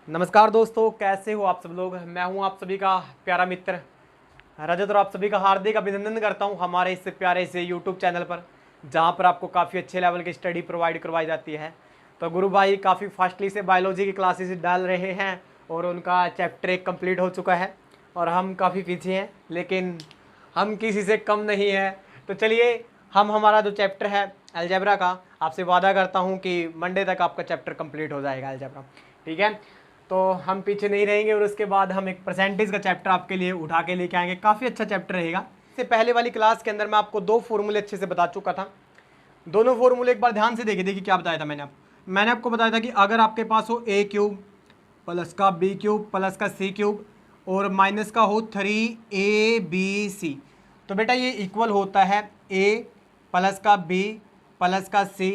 नमस्कार दोस्तों, कैसे हो आप सब लोग। मैं हूं आप सभी का प्यारा मित्र रजत और आप सभी का हार्दिक अभिनंदन करता हूं हमारे इस प्यारे से यूट्यूब चैनल पर, जहां पर आपको काफ़ी अच्छे लेवल की स्टडी प्रोवाइड करवाई जाती है। तो गुरु भाई काफ़ी फास्टली से बायोलॉजी की क्लासेस डाल रहे हैं और उनका चैप्टर 1 कंप्लीट हो चुका है और हम काफ़ी पीछे हैं, लेकिन हम किसी से कम नहीं हैं। तो चलिए, हम हमारा जो चैप्टर है अलजेब्रा का, आपसे वादा करता हूँ कि मंडे तक आपका चैप्टर कंप्लीट हो जाएगा अलजेब्रा, ठीक है। तो हम पीछे नहीं रहेंगे और उसके बाद हम एक परसेंटेज का चैप्टर आपके लिए उठा के लेके आएंगे। काफ़ी अच्छा चैप्टर रहेगा। इससे पहले वाली क्लास के अंदर मैं आपको 2 फॉर्मूले अच्छे से बता चुका था। दोनों फॉर्मूले एक बार ध्यान से देखिए क्या बताया था मैंने आपको बताया था कि अगर आपके पास हो a क्यूब प्लस का b क्यूब प्लस का c क्यूब और माइनस का हो 3abc, तो बेटा ये इक्वल होता है a प्लस का b प्लस का c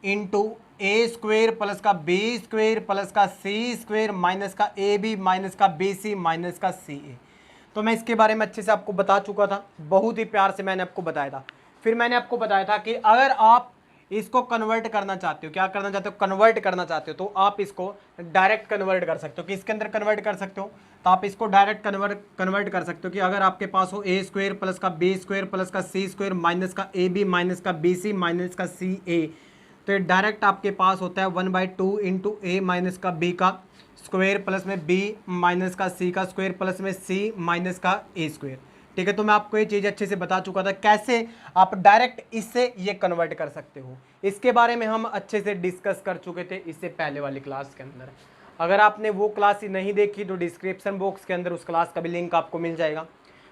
इंटू ए स्क्वेयर प्लस का बी स्क्वेयर प्लस का सी स्क्वेयर माइनस का ए बी माइनस का बी सी माइनस का सी ए। तो मैं इसके बारे में अच्छे से आपको बता चुका था, बहुत ही प्यार से मैंने आपको बताया था। फिर मैंने आपको बताया था कि अगर आप इसको कन्वर्ट करना चाहते हो, क्या करना चाहते हो, कन्वर्ट करना चाहते हो, तो आप इसको डायरेक्ट कन्वर्ट कर सकते हो। किसके अंदर कन्वर्ट कर सकते हो, तो आप इसको डायरेक्ट कन्वर्ट कर सकते हो कि अगर आपके पास हो ए स्क्वेयर प्लस का बी स्क्वेयर प्लस का सी स्क्वेयर माइनस का ए बी माइनस का बी सी माइनस का सी ए, तो ये डायरेक्ट आपके पास होता है 1/2 इंटू ए माइनस का बी का स्क्वायर प्लस में बी माइनस का सी का स्क्वायर प्लस में सी माइनस का ए स्क्वायर, ठीक है। तो मैं आपको ये चीज़ अच्छे से बता चुका था कैसे आप डायरेक्ट इससे ये कन्वर्ट कर सकते हो। इसके बारे में हम अच्छे से डिस्कस कर चुके थे इससे पहले वाली क्लास के अंदर। अगर आपने वो क्लास ही नहीं देखी तो डिस्क्रिप्शन बॉक्स के अंदर उस क्लास का भी लिंक आपको मिल जाएगा,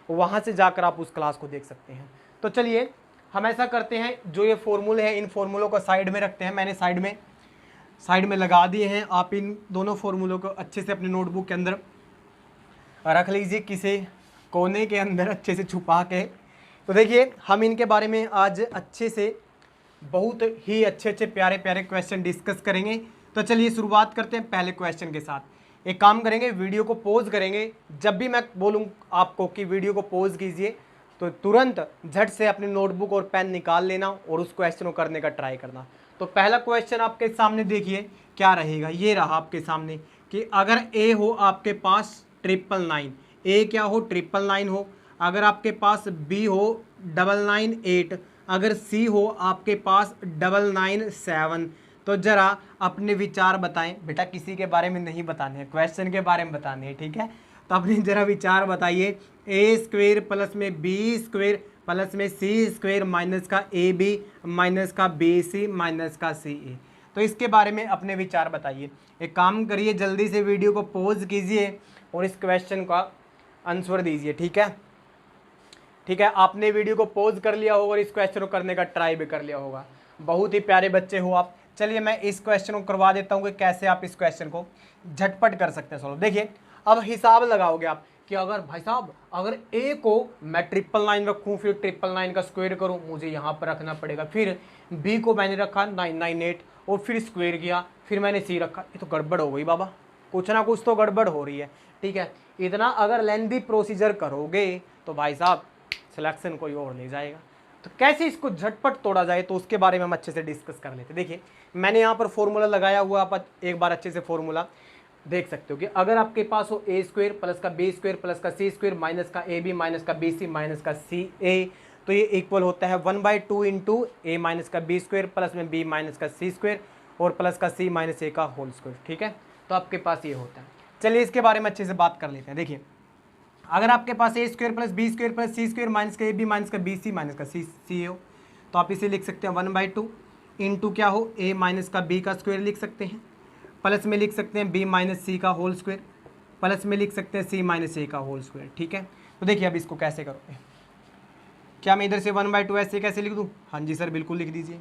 वहाँ से जाकर आप उस क्लास को देख सकते हैं। तो चलिए हम ऐसा करते हैं, जो ये फॉर्मूले हैं इन फॉर्मूलों को साइड में रखते हैं। मैंने साइड में लगा दिए हैं। आप इन दोनों फॉर्मूलों को अच्छे से अपने नोटबुक के अंदर रख लीजिए, किसी कोने के अंदर अच्छे से छुपा के। तो देखिए, हम इनके बारे में आज अच्छे से बहुत ही अच्छे प्यारे प्यारे क्वेश्चन डिस्कस करेंगे। तो चलिए शुरुआत करते हैं पहले क्वेश्चन के साथ। एक काम करेंगे, वीडियो को पॉज करेंगे। जब भी मैं बोलूँ आपको कि वीडियो को पॉज कीजिए, तो तुरंत झट से अपनी नोटबुक और पेन निकाल लेना और उस क्वेश्चन को करने का ट्राई करना। तो पहला क्वेश्चन आपके सामने देखिए क्या रहेगा। ये रहा आपके सामने कि अगर ए हो आपके पास 999, ए क्या हो 999 हो, अगर आपके पास बी हो 998, अगर सी हो आपके पास 997, तो जरा अपने विचार बताएं। बेटा किसी के बारे में नहीं बताने हैं, क्वेश्चन के बारे में बताने हैं, ठीक है। तो अपने जरा विचार बताइए। ए स्क्वेयर प्लस में बी स्क्वेयर प्लस में सी स्क्वेयर माइनस का ए बी माइनस का बी सी माइनस का सी ए, तो इसके बारे में अपने विचार बताइए। एक काम करिए, जल्दी से वीडियो को पॉज कीजिए और इस क्वेश्चन का आंसर दीजिए, ठीक है। ठीक है, आपने वीडियो को पॉज कर लिया होगा और इस क्वेश्चन को करने का ट्राई भी कर लिया होगा। बहुत ही प्यारे बच्चे हो आप। चलिए मैं इस क्वेश्चन को करवा देता हूँ कि कैसे आप इस क्वेश्चन को झटपट कर सकते हैं सॉल्व। देखिए, अब हिसाब लगाओगे आप कि अगर भाई साहब अगर ए को मैं 999 रखूँ, फिर 999 का स्क्वायर करूँ, मुझे यहाँ पर रखना पड़ेगा। फिर बी को मैंने रखा 998 और फिर स्क्वायर किया, फिर मैंने सी रखा। ये तो गड़बड़ हो गई बाबा, कुछ ना कुछ तो गड़बड़ हो रही है, ठीक है। इतना अगर लेंथी प्रोसीजर करोगे तो भाई साहब सिलेक्शन कोई और ले जाएगा। तो कैसे इसको झटपट तोड़ा जाए, तो उसके बारे में हम अच्छे से डिस्कस कर लेते हैं। देखिए, मैंने यहाँ पर फॉर्मूला लगाया हुआ, आप एक बार अच्छे से फॉर्मूला देख सकते हो कि अगर आपके पास हो ए स्क्वायर प्लस का बी स्क्वायर प्लस का सी स्क्वायर माइनस का ए बी माइनस का बी सी माइनस का सी ए, तो ये इक्वल होता है 1/2 इंटू ए माइनस का बी स्क्वायर प्लस में बी माइनस का सी स्क्वायर और प्लस का सी माइनस ए का होल स्क्वायर, ठीक है। तो आपके पास ये होता है। चलिए इसके बारे में अच्छे से बात कर लेते हैं। देखिए, अगर आपके पास A square plus B square plus C square minus का ए बी माइनस का बी सी माइनस का सी ए हो, तो आप इसे लिख सकते हैं 1/2 इंटू क्या हो ए माइनस का बी का स्क्वायर लिख सकते हैं, प्लस में लिख सकते हैं बी माइनस सी का होल स्क्वायर, प्लस में लिख सकते हैं सी माइनस ए का होल स्क्वायर, ठीक है। तो देखिए अब इसको कैसे करोगे, क्या मैं इधर से 1/2 ऐसे कैसे लिख दूँ? हाँ जी सर बिल्कुल लिख दीजिए।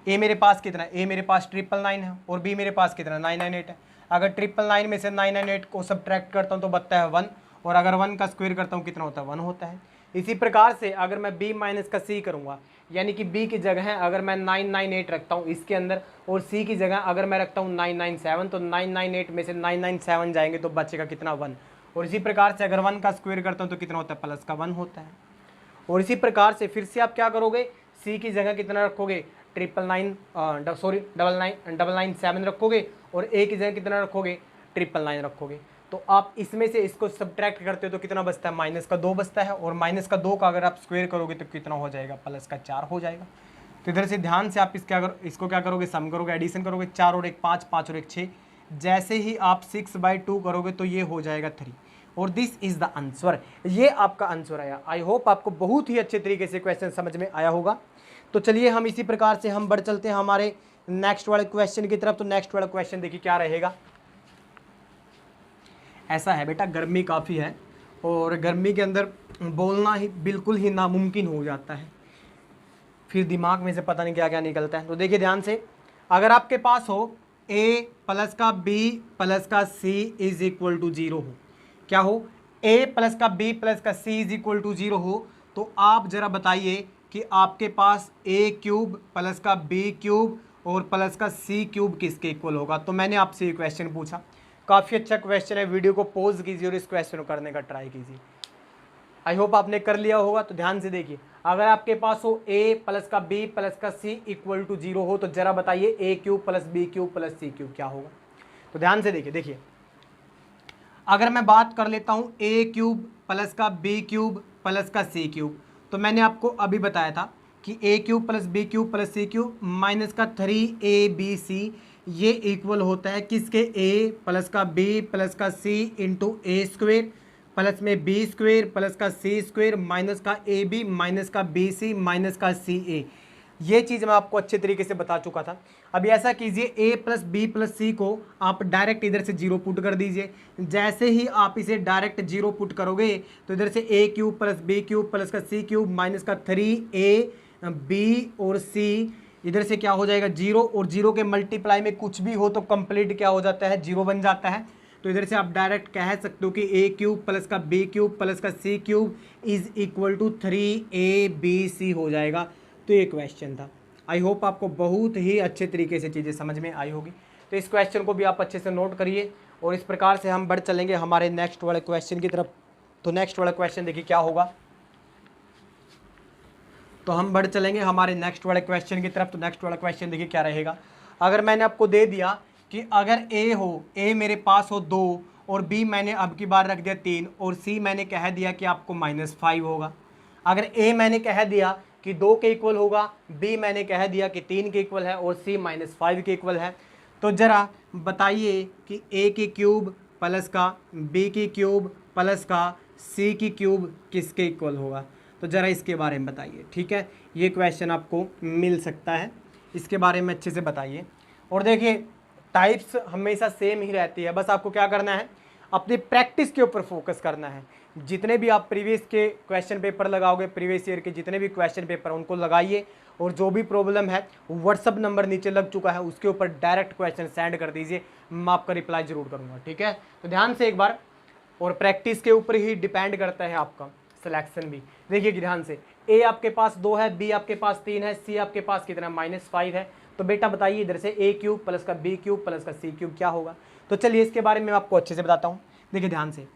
ए मेरे पास कितना है, ए मेरे पास 999 है और बी मेरे पास कितना 998 है। अगर 999 में से 998 को सब्ट्रैक्ट करता हूँ तो बचता है 1, और अगर 1 का स्क्वायर करता हूँ कितना होता है 1 होता है। इसी प्रकार से अगर मैं b माइनस का c करूँगा, यानी कि b की जगह अगर मैं 998 रखता हूँ इसके अंदर और c की जगह अगर मैं रखता हूँ 997, तो 998 में से 997 जाएंगे तो बचेगा कितना 1। और इसी प्रकार से अगर 1 का स्क्वायर करता हूँ तो कितना होता है प्लस का 1 होता है। और इसी प्रकार से फिर से आप क्या करोगे, c की जगह कितना रखोगे 999 997 रखोगे और a की जगह कितना रखोगे 999 रखोगे तो आप इसमें से इसको सब्ट्रैक्ट करते हो तो कितना बचता है, -2 बचता है, और -2 का अगर आप स्क्वायर करोगे तो कितना हो जाएगा, +4 हो जाएगा। तो इधर से ध्यान से आप इसको क्या करोगे, सम करोगे, एडिशन करोगे, 4 और 1 5, 5 और 1 6, जैसे ही आप 6/2 करोगे तो ये हो जाएगा 3, और दिस इज द आंसर। ये आपका आंसर आया। आई होप आपको बहुत ही अच्छे तरीके से क्वेश्चन समझ में आया होगा। तो चलिए हम इसी प्रकार से हम बढ़ चलते हैं हमारे नेक्स्ट वाले क्वेश्चन की तरफ। तो नेक्स्ट वाला क्वेश्चन देखिए क्या रहेगा। ऐसा है बेटा, गर्मी काफ़ी है और गर्मी के अंदर बोलना ही बिल्कुल ही नामुमकिन हो जाता है, फिर दिमाग में से पता नहीं क्या क्या निकलता है। तो देखिए ध्यान से, अगर आपके पास हो a प्लस का b प्लस का c इज इक्वल टू 0 हो, क्या हो, a प्लस का b प्लस का c इज इक्वल टू 0 हो, तो आप जरा बताइए कि आपके पास a क्यूब प्लस का b क्यूब और प्लस का c क्यूब किसके इक्वल होगा। तो मैंने आपसे ये क्वेश्चन पूछा, काफ़ी अच्छा क्वेश्चन है, वीडियो को पॉज कीजिए और इस क्वेश्चन को करने का ट्राई कीजिए। आई होप आपने कर लिया होगा। तो ध्यान से देखिए, अगर आपके पास हो a प्लस का b प्लस का c इक्वल टू 0 हो, तो जरा बताइए a cube plus b cube plus c cube क्या होगा। तो ध्यान से देखिए, अगर मैं बात कर लेता हूँ a क्यूब प्लस का b क्यूब प्लस का c क्यूब, तो मैंने आपको अभी बताया था कि a cube plus b cube plus c cube minus का 3abc, ये इक्वल होता है किसके, a प्लस का b प्लस का c इंटू ए स्क्वेयर प्लस में बी स्क्वेयर प्लस का सी स्क्वेयर माइनस का ए बी माइनस का बी सी माइनस का सी ए। ये चीज़ मैं आपको अच्छे तरीके से बता चुका था। अभी ऐसा कीजिए, a प्लस बी प्लस सी को आप डायरेक्ट इधर से 0 पुट कर दीजिए। जैसे ही आप इसे डायरेक्ट 0 पुट करोगे तो इधर से a cube plus B cube plus का सी क्यूब माइनस का 3a बी और c, इधर से क्या हो जाएगा 0, और 0 के मल्टीप्लाई में कुछ भी हो तो कंप्लीट क्या हो जाता है, 0 बन जाता है। तो इधर से आप डायरेक्ट कह सकते हो कि a क्यूब प्लस का b क्यूब प्लस का c cube is equal to 3abc हो जाएगा। तो ये क्वेश्चन था। आई होप आपको बहुत ही अच्छे तरीके से चीज़ें समझ में आई होगी। तो इस क्वेश्चन को भी आप अच्छे से नोट करिए और इस प्रकार से हम बढ़ चलेंगे हमारे नेक्स्ट वाले क्वेश्चन की तरफ। तो नेक्स्ट वाला क्वेश्चन देखिए क्या होगा। तो हम बढ़ चलेंगे हमारे नेक्स्ट वाले क्वेश्चन की तरफ। तो नेक्स्ट वाला क्वेश्चन देखिए क्या रहेगा। अगर मैंने आपको दे दिया कि अगर a हो, a मेरे पास हो 2 और b मैंने अब की बार रख दिया 3 और c मैंने कह दिया कि आपको -5 होगा। अगर a मैंने कह दिया कि 2 के इक्वल होगा, b मैंने कह दिया कि 3 के इक्वल है और c -5 के इक्वल है, तो ज़रा बताइए कि a की क्यूब प्लस का b की क्यूब प्लस का c की क्यूब किसके इक्वल होगा। तो ज़रा इसके बारे में बताइए, ठीक है। ये क्वेश्चन आपको मिल सकता है, इसके बारे में अच्छे से बताइए। और देखिए टाइप्स हमेशा सेम ही रहती है, बस आपको क्या करना है, अपनी प्रैक्टिस के ऊपर फोकस करना है। जितने भी आप प्रीवियस के क्वेश्चन पेपर लगाओगे, प्रीवियस ईयर के जितने भी क्वेश्चन पेपर उनको लगाइए, और जो भी प्रॉब्लम है व्हाट्सअप नंबर नीचे लग चुका है उसके ऊपर डायरेक्ट क्वेश्चन सेंड कर दीजिए, मैं आपका रिप्लाई ज़रूर करूँगा, ठीक है। तो ध्यान से एक बार, और प्रैक्टिस के ऊपर ही डिपेंड करता है आपका सिलेक्शन भी। देखिए कि ध्यान से, a आपके पास 2 है, b आपके पास 3 है, c आपके पास कितना -5 है। तो बेटा बताइए इधर से a क्यूब प्लस का b क्यूब प्लस का c क्यूब क्या होगा। तो चलिए इसके बारे में आपको अच्छे से बताता हूँ। देखिए ध्यान से,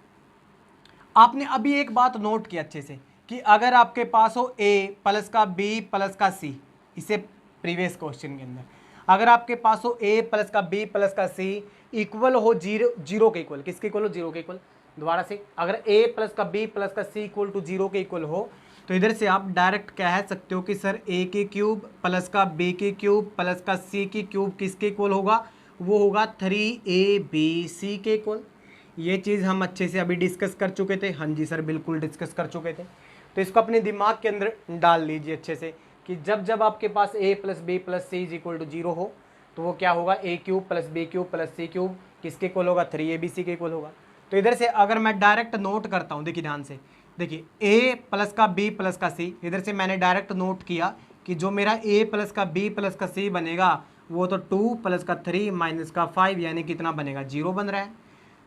आपने अभी एक बात नोट की अच्छे से कि अगर आपके पास हो a प्लस का b प्लस का c, इसे प्रीवियस क्वेश्चन के अंदर अगर आपके पास हो a प्लस का b प्लस का c इक्वल हो 0 के इक्वल, किसके इक्वल हो, 0 के इक्वल। दोबारा से, अगर a प्लस का b प्लस का c इक्वल टू 0 के इक्वल हो, तो इधर से आप डायरेक्ट कह सकते हो कि सर a की क्यूब प्लस का b की क्यूब प्लस का c की क्यूब किसके इक्वल होगा, वो होगा 3abc के इक्वल। ये चीज़ हम अच्छे से अभी डिस्कस कर चुके थे। हाँ जी सर, बिल्कुल डिस्कस कर चुके थे। तो इसको अपने दिमाग के अंदर डाल लीजिए अच्छे से कि जब जब आपके पास a plus b plus c is equal to 0 हो, तो वो क्या होगा, a cube plus b cube plus c cube किसके इक्वल होगा, 3abc के इक्वल होगा। तो इधर से अगर मैं डायरेक्ट नोट करता हूँ, देखिए ध्यान से, देखिए a प्लस का b प्लस का c, इधर से मैंने डायरेक्ट नोट किया कि जो मेरा a प्लस का b प्लस का c बनेगा वो तो 2 प्लस का 3 माइनस का 5 यानी कितना बनेगा, 0 बन रहा है।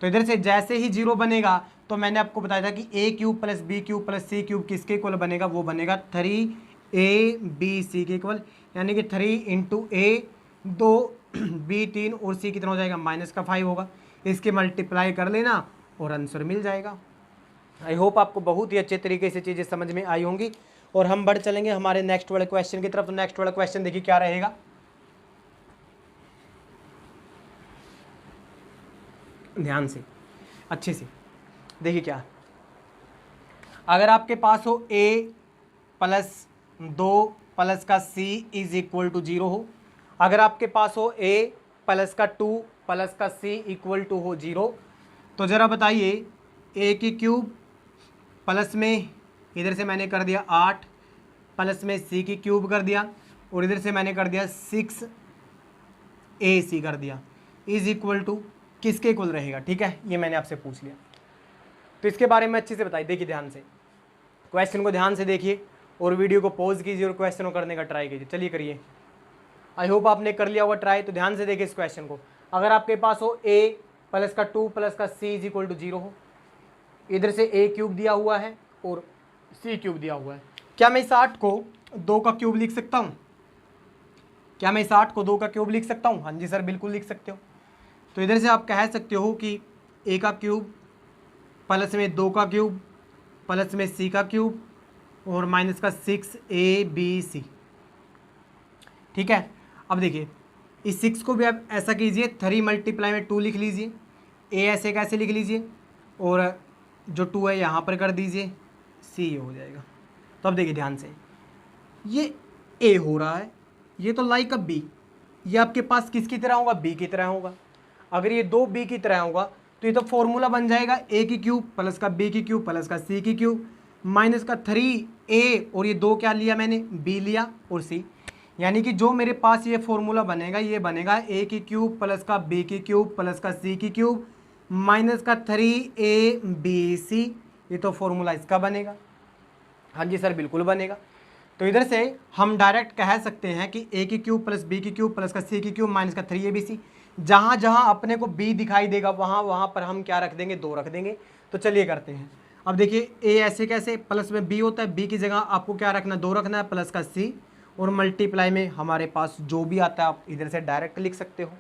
तो इधर से जैसे ही 0 बनेगा तो मैंने आपको बताया था कि a cube plus b cube plus c cube किसके इक्वल बनेगा, वो बनेगा 3abc के इक्वल, यानी कि 3 इंटू a 2 b 3 और c कितना हो जाएगा, -5 होगा। इसके मल्टीप्लाई कर लेना और आंसर मिल जाएगा। आई होप आपको बहुत ही अच्छे तरीके से चीज़ें समझ में आई होंगी। और हम बढ़ चलेंगे हमारे नेक्स्ट वाले क्वेश्चन की तरफ। तो नेक्स्ट वाला क्वेश्चन देखिए क्या रहेगा। ध्यान से अच्छे से देखिए क्या, अगर आपके पास हो a प्लस 2 प्लस का c इज इक्वल टू 0 हो, अगर आपके पास हो a प्लस का 2 प्लस का c इक्वल टू हो 0, तो ज़रा बताइए a की क्यूब प्लस में इधर से मैंने कर दिया 8 प्लस में c की क्यूब कर दिया और इधर से मैंने कर दिया 6ac कर दिया इज इक्वल टू किसके इक्वल रहेगा। ठीक है, ये मैंने आपसे पूछ लिया, तो इसके बारे में अच्छे से बताइए। देखिए ध्यान से, क्वेश्चन को ध्यान से देखिए और वीडियो को पॉज कीजिए और क्वेश्चन को करने का ट्राई कीजिए। चलिए करिए, आई होप आपने कर लिया होगा ट्राई। तो ध्यान से देखिए इस क्वेश्चन को, अगर आपके पास हो a प्लस का 2 प्लस का c इज इक्वल टू 0 हो, इधर से a क्यूब दिया हुआ है और c क्यूब दिया हुआ है, क्या मैं इस 8 को 2 का क्यूब लिख सकता हूँ? क्या मैं इस 8 को 2 का क्यूब लिख सकता हूँ? हाँ जी सर, बिल्कुल लिख सकते हो। तो इधर से आप कह सकते हो कि a का क्यूब प्लस में 2 का क्यूब प्लस में c का क्यूब और माइनस का 6abc। ठीक है, अब देखिए इस 6 को भी आप ऐसा कीजिए 3 मल्टीप्लाई में 2 लिख लीजिए, a ऐसे कैसे लिख लीजिए और जो 2 है यहाँ पर कर दीजिए, c ये हो जाएगा। तो अब देखिए ध्यान से, ये a हो रहा है, ये तो लाइक अ b, ये आपके पास किसकी तरह होगा? b की तरह होगा। अगर ये 2b की तरह होगा तो ये तो फॉर्मूला बन जाएगा a की क्यूब प्लस का b की क्यूब प्लस का c की क्यूब माइनस का 3a और ये 2 क्या लिया मैंने? b लिया और c, यानी कि जो मेरे पास ये फॉर्मूला बनेगा ये बनेगा a की क्यूब प्लस का b की क्यूब प्लस का c की क्यूब माइनस का 3abc, ये तो फॉर्मूला इसका बनेगा। हाँ जी सर, बिल्कुल बनेगा। तो इधर से हम डायरेक्ट कह सकते हैं कि a की क्यूब प्लस b की क्यूब प्लस का c की क्यूब माइनस का 3abc, जहाँ जहाँ अपने को b दिखाई देगा वहाँ वहाँ पर हम क्या रख देंगे? 2 रख देंगे। तो चलिए करते हैं। अब देखिए a ऐसे कैसे, प्लस में b होता है, b की जगह आपको क्या रखना? 2 रखना है प्लस का c और मल्टीप्लाई में हमारे पास जो भी आता है आप इधर से डायरेक्ट लिख सकते हो।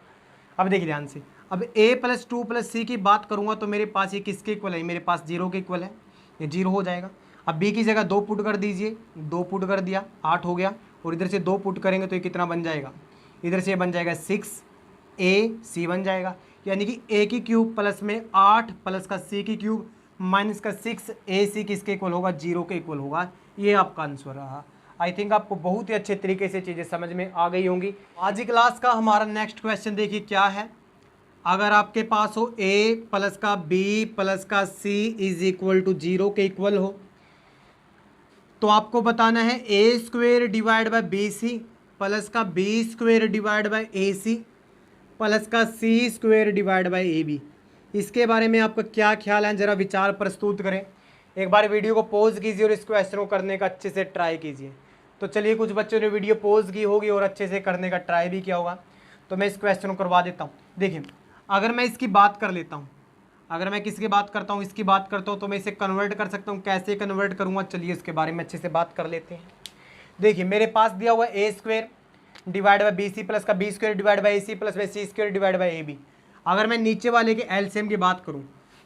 अब देखिए ध्यान से, अब a प्लस 2 प्लस c की बात करूँगा तो मेरे पास ये किसके इक्वल है? मेरे पास 0 के इक्वल है, ये 0 हो जाएगा। अब b की जगह 2 पुट कर दीजिए, 2 पुट कर दिया 8 हो गया और इधर से 2 पुट करेंगे तो ये कितना बन जाएगा? इधर से ये बन जाएगा 6ac बन जाएगा, यानी कि a की क्यूब प्लस में 8 प्लस का c की क्यूब माइनस का 6ac किसके इक्वल होगा? 0 के इक्वल होगा। ये आपका आंसर रहा। आई थिंक आपको बहुत ही अच्छे तरीके से चीज़ें समझ में आ गई होंगी। आज की क्लास का हमारा नेक्स्ट क्वेश्चन देखिए क्या है, अगर आपके पास हो a प्लस का b प्लस का c इज इक्वल टू 0 के इक्वल हो, तो आपको बताना है a square divide by B C plus का b square divide by A C plus का c square divide by A B. इसके बारे में आपका क्या ख्याल है? ज़रा विचार प्रस्तुत करें। एक बार वीडियो को पॉज कीजिए और इस क्वेश्चन को करने का अच्छे से ट्राई कीजिए। तो चलिए, कुछ बच्चों ने वीडियो पॉज की होगी और अच्छे से करने का ट्राई भी किया होगा, तो मैं इस क्वेश्चन को करवा देता हूँ। देखिए, अगर मैं इसकी बात कर लेता हूँ, अगर मैं किसकी बात करता हूँ? इसकी बात करता हूँ, तो मैं इसे कन्वर्ट कर सकता हूँ। कैसे कन्वर्ट करूँगा? चलिए इसके बारे में अच्छे से बात कर लेते हैं। देखिए, मेरे पास दिया हुआ A square divide by B C plus का B square divide by A C plus by C square divide by A B. अगर मैं नीचे वाले के एलसीएम की बात करूँ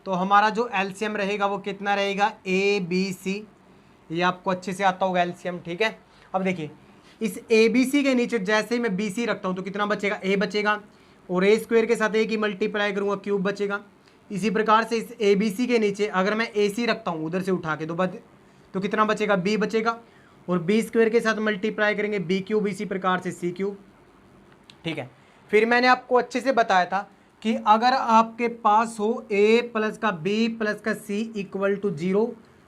तो हमारा जो एलसीएम रहेगा वो कितना रहेगा? A B C. ये आपको अच्छे से आता होगा एलसीएम, ठीक है। अब देखिए, इस ए बी सी के नीचे जैसे ही मैं बी सी रखता हूँ तो कितना बचेगा? ए बचेगा और ए स्क्वेयर के साथ ए की मल्टीप्लाई करूँगा, क्यूब बचेगा। इसी प्रकार से इस ए बी सी के नीचे अगर मैं ए सी रखता हूँ उधर से उठा के तो कितना बचेगा? बी बचेगा और बी स्क्वेयर के साथ मल्टीप्लाई करेंगे बी क्यूब, इसी प्रकार से सी क्यूब, ठीक है। फिर मैंने आपको अच्छे से बताया था कि अगर आपके पास हो a प्लस का b प्लस का c इक्वल टू 0,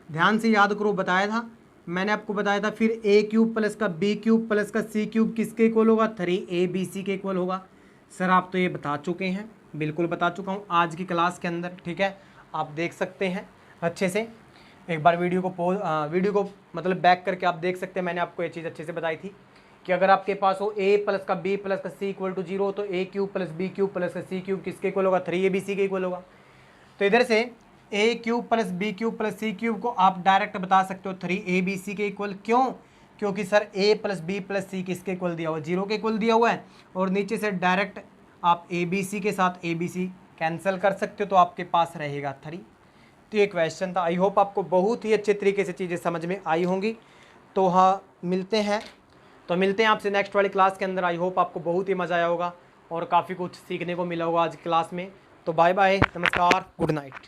ध्यान से याद करो, बताया था मैंने आपको, बताया था। फिर a क्यूब प्लस का b क्यूब प्लस का c क्यूब किसके इक्वल होगा? 3abc के इक्वल होगा। सर आप तो ये बता चुके हैं, बिल्कुल बता चुका हूँ आज की क्लास के अंदर, ठीक है। आप देख सकते हैं अच्छे से, एक बार वीडियो को मतलब बैक करके आप देख सकते हैं। मैंने आपको ये चीज़ अच्छे से बताई थी कि अगर आपके पास हो a प्लस का b प्लस का c इक्वल टू 0 तो a cube plus b cube plus का c क्यूब किसके इक्वल होगा? 3abc के इक्वल होगा। तो इधर से a cube plus b cube plus c cube को आप डायरेक्ट बता सकते हो 3abc के इक्वल। क्यों? क्योंकि sir a plus b plus c किसके इक्वल दिया हुआ है? 0 के इक्वल दिया हुआ है। और नीचे से डायरेक्ट आप abc के साथ abc कैंसिल कर सकते हो, तो आपके पास रहेगा 3। तो ये क्वेश्चन था। आई होप आपको बहुत ही अच्छे तरीके से चीज़ें समझ में आई होंगी। तो हाँ, मिलते हैं आपसे नेक्स्ट वाली क्लास के अंदर। आई होप आपको बहुत ही मज़ा आया होगा और काफ़ी कुछ सीखने को मिला होगा आज क्लास में। तो बाय बाय, नमस्कार, गुड नाइट।